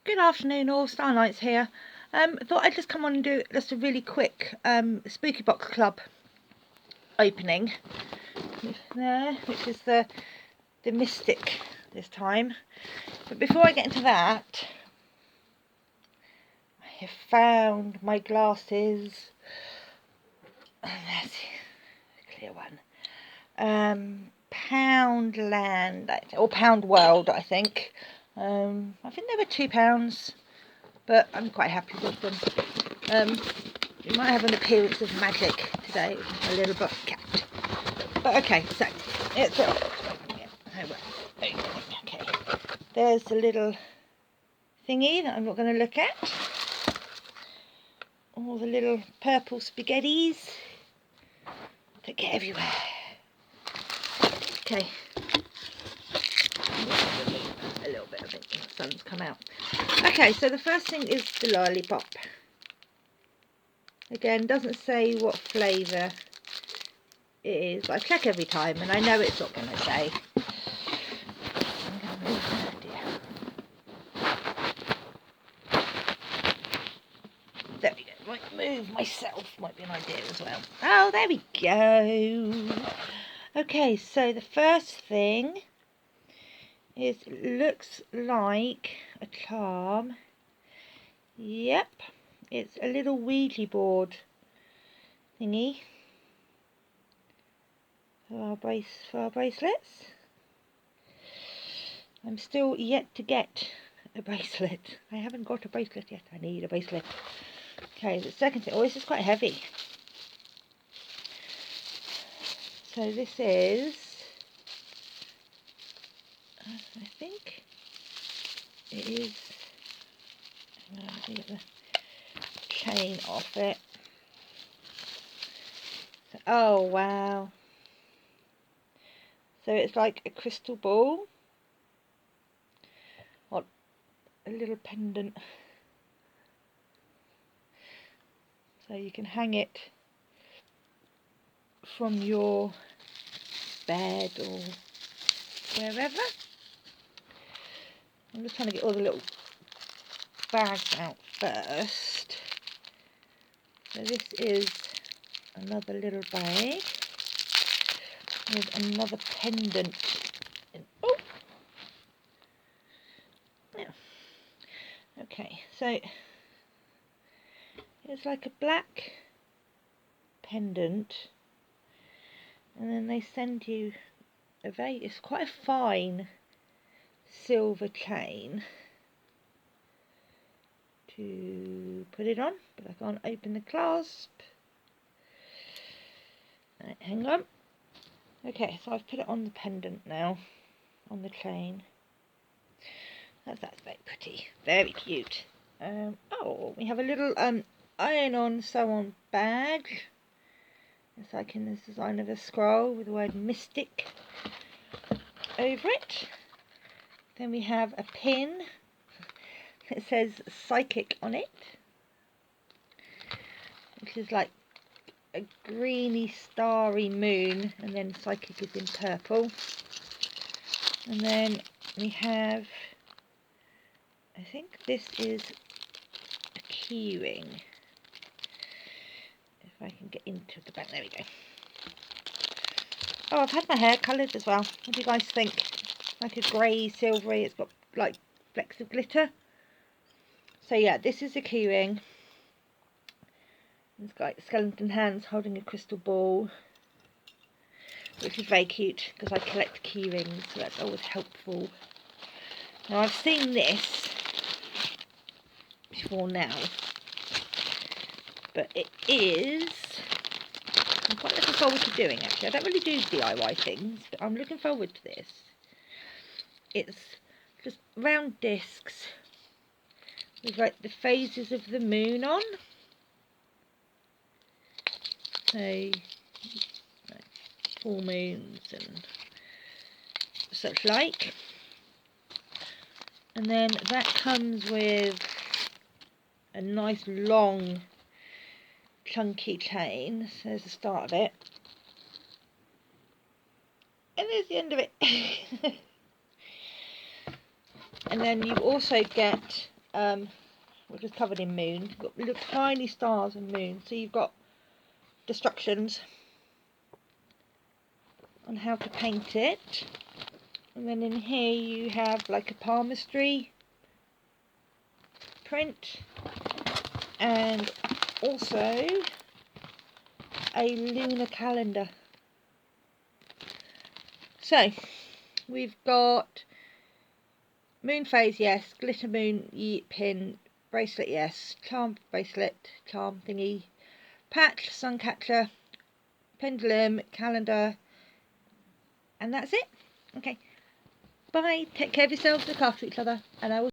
Good afternoon all, Starlights here. Thought I'd just come on and do just a really quick Spooky Box Club opening there, which is the Mystic this time. But before I get into that, I have found my glasses. There's a clear one. Poundland, or Pound World, I think. I think they were £2, but I'm quite happy with them. It might have an appearance of magic today with a little buff cat. But okay, so it's okay. There's a little thingy that I'm not going to look at. All the little purple spaghettis that get everywhere. Okay. A little bit of it, the sun's come out. Okay, so the first thing is the lollipop. Again, doesn't say what flavour it is. I check every time and I know it's not going to say. There we go. Might move myself, might be an idea as well. Oh, there we go. Okay, so the first thing is, it looks like a charm. Yep, it's a little Ouija board thingy for our bracelets. I'm still yet to get a bracelet. I haven't got a bracelet yet. I need a bracelet. Okay, the second thing. Oh, this is quite heavy. So this is, I think it is, let me get the chain off it. So, oh wow. So it's like a crystal ball. Or a little pendant. So you can hang it from your bed or wherever. I'm just trying to get all the little bags out first. So this is another little bag with another pendant. Oh! Yeah. Okay, so it's like a black pendant, and then they send you it's quite a fine silver chain to put it on, but I can't open the clasp. Right, hang on. Okay, so I've put it on the pendant now, on the chain. That's very pretty, very cute. Oh, we have a little iron-on sew-on bag. It's like in this design of a scroll with the word Mystic over it. Then we have a pin. It says Psychic on it, which is like a greeny starry moon, and then Psychic is in purple. And then we have, I think this is a key ring. If I can get into the back, there we go. Oh, I've had my hair coloured as well. What do you guys think? Like a grey, silvery, it's got like flecks of glitter. So yeah, this is a key ring. It's got skeleton hands holding a crystal ball, which is very cute because I collect key rings, so that's always helpful. Now I've seen this before now, but it is, I'm quite looking forward to doing actually. I don't really do DIY things, but I'm looking forward to this. It's just round discs with like the phases of the moon on. So full moons and such like. And then that comes with a nice long chunky chain. So there's the start of it, and there's the end of it. And then you also get which is covered in moon. You've got little tiny stars and moon. So you've got instructions on how to paint it. And then in here you have like a palmistry print, and also a lunar calendar. So we've got moon phase, yes. Glitter moon pin, bracelet, yes. Charm bracelet, charm thingy, patch, sun catcher, pendulum, calendar, and that's it. Okay, bye. Take care of yourselves, look after each other, and I will